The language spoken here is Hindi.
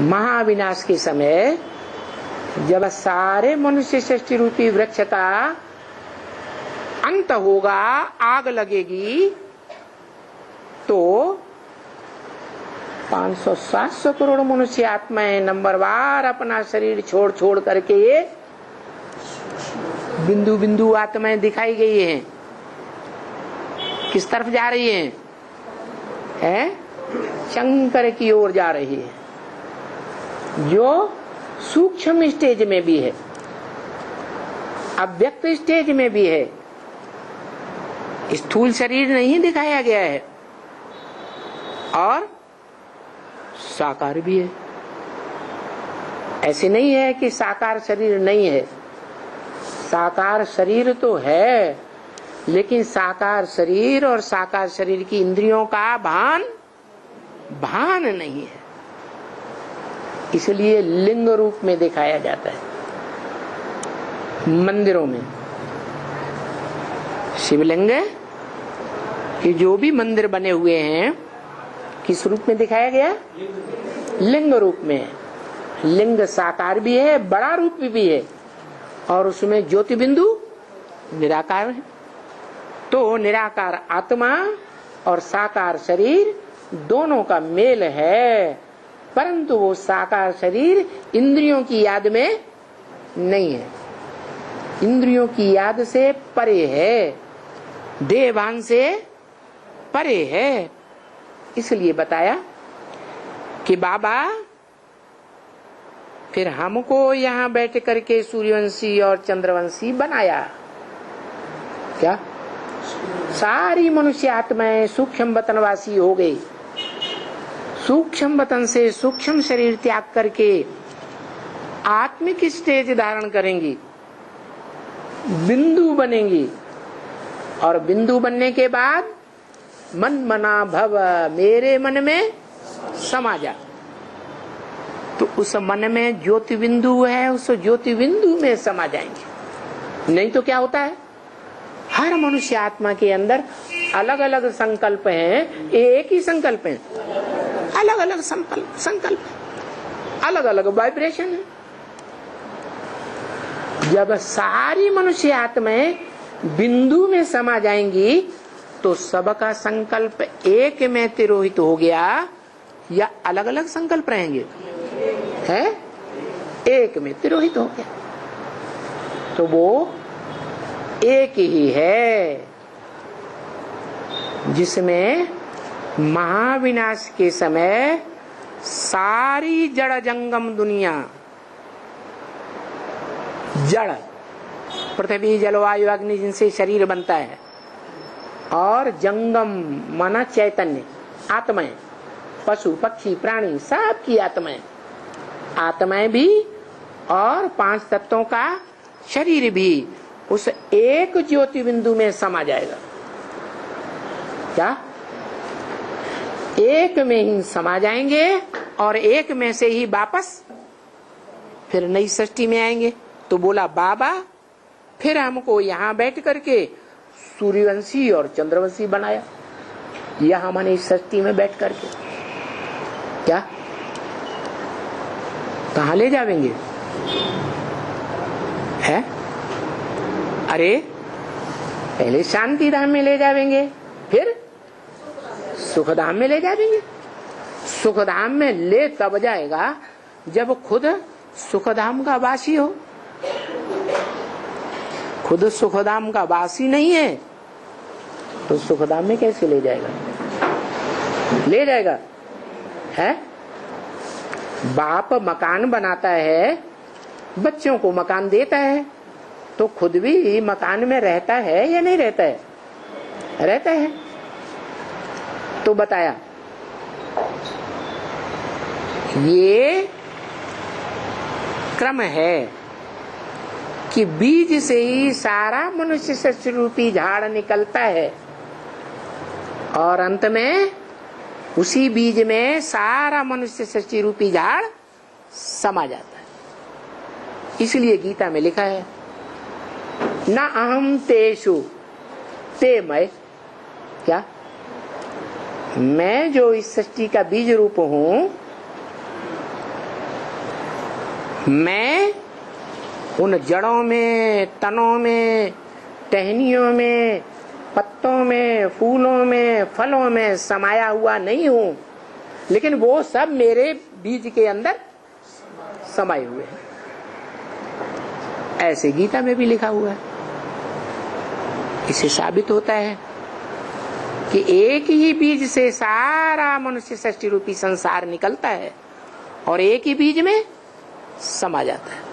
महाविनाश के समय जब सारे मनुष्य सृष्टि रूपी वृक्ष का अंत होगा, आग लगेगी, तो 500-700 करोड़ मनुष्य आत्माएं नंबरवार अपना शरीर छोड़ छोड़ करके बिंदु बिंदु आत्माएं दिखाई गई हैं। किस तरफ जा रही हैं? शंकर की ओर जा रही है, जो सूक्ष्म स्टेज में भी है, अव्यक्त स्टेज में भी है। स्थूल शरीर नहीं दिखाया गया है और साकार भी है। ऐसे नहीं है कि साकार शरीर नहीं है, साकार शरीर तो है, लेकिन साकार शरीर और साकार शरीर की इंद्रियों का भान नहीं है, इसलिए लिंग रूप में दिखाया जाता है। मंदिरों में शिवलिंग कि जो भी मंदिर बने हुए हैं किस रूप में दिखाया गया? लिंग रूप में। लिंग साकार भी है, बड़ा रूप भी है, और उसमें ज्योति बिंदु निराकार है। तो निराकार आत्मा और साकार शरीर दोनों का मेल है, परंतु वो साकार शरीर इंद्रियों की याद में नहीं है, इंद्रियों की याद से परे है, देहभान से परे है। इसलिए बताया कि बाबा फिर हमको यहाँ बैठ करके सूर्यवंशी और चंद्रवंशी बनाया। क्या? सारी मनुष्य आत्माएं सूक्ष्म वतनवासी हो गई, सूक्ष्म वतन से सूक्ष्म शरीर त्याग करके आत्मिक स्टेज धारण करेंगी, बिंदु बनेंगी, और बिंदु बनने के बाद मन मना भव, मेरे मन में समा जा। तो उस मन में ज्योति बिंदु है, उस ज्योति बिंदु में समा जाएंगे। नहीं तो क्या होता है, हर मनुष्य आत्मा के अंदर अलग अलग संकल्प हैं, एक ही संकल्प है, अलग अलग संकल्प, अलग अलग वाइब्रेशन है। जब सारी मनुष्य आत्माएं बिंदु में समा जाएंगी तो सबका संकल्प एक में तिरोहित हो गया, या अलग अलग संकल्प रहेंगे? है एक में तिरोहित हो गया, तो वो एक ही है जिसमें महाविनाश के समय सारी जड़ जंगम दुनिया, जड़ पृथ्वी जलवायु अग्नि जिनसे शरीर बनता है, और जंगम माना चैतन्य आत्माएं, पशु पक्षी प्राणी सबकी आत्माएं भी, और 5 तत्वों का शरीर भी उस एक ज्योति बिंदु में समा जाएगा। क्या? एक में ही समा जाएंगे और एक में से ही वापस फिर नई सृष्टि में आएंगे। तो बोला बाबा फिर हमको यहाँ बैठ करके सूर्यवंशी और चंद्रवंशी बनाया, यहाँ माने इस सृष्टि में बैठ करके। क्या? कहाँ ले जावेंगे? है? अरे पहले शांति धाम में ले जावेंगे, फिर सुखधाम में ले जावेंगे। सुखधाम में ले तब जाएगा जब खुद सुखधाम का वासी हो। खुद सुखधाम का वासी नहीं है तो सुखधाम में कैसे ले जाएगा? ले जाएगा? है? बाप मकान बनाता है, बच्चों को मकान देता है, तो खुद भी मकान में रहता है या नहीं रहता है? रहता है। तो बताया ये क्रम है कि बीज से ही सारा मनुष्य सृष्टि रूपी झाड़ निकलता है, और अंत में उसी बीज में सारा मनुष्य सृष्टि रूपी झाड़ समा जाता है। इसलिए गीता में लिखा है न अहम तेषु ते मैं। क्या? मैं जो इस सृष्टि का बीज रूप हूं, मैं उन जड़ों में, तनों में, टहनियों में, पत्तों में, फूलों में, फलों में समाया हुआ नहीं हूं, लेकिन वो सब मेरे बीज के अंदर समाये हुए हैं। ऐसे गीता में भी लिखा हुआ है। इससे साबित होता है कि एक ही बीज से सारा मनुष्य सृष्टि रूपी संसार निकलता है और एक ही बीज में समा जाता है।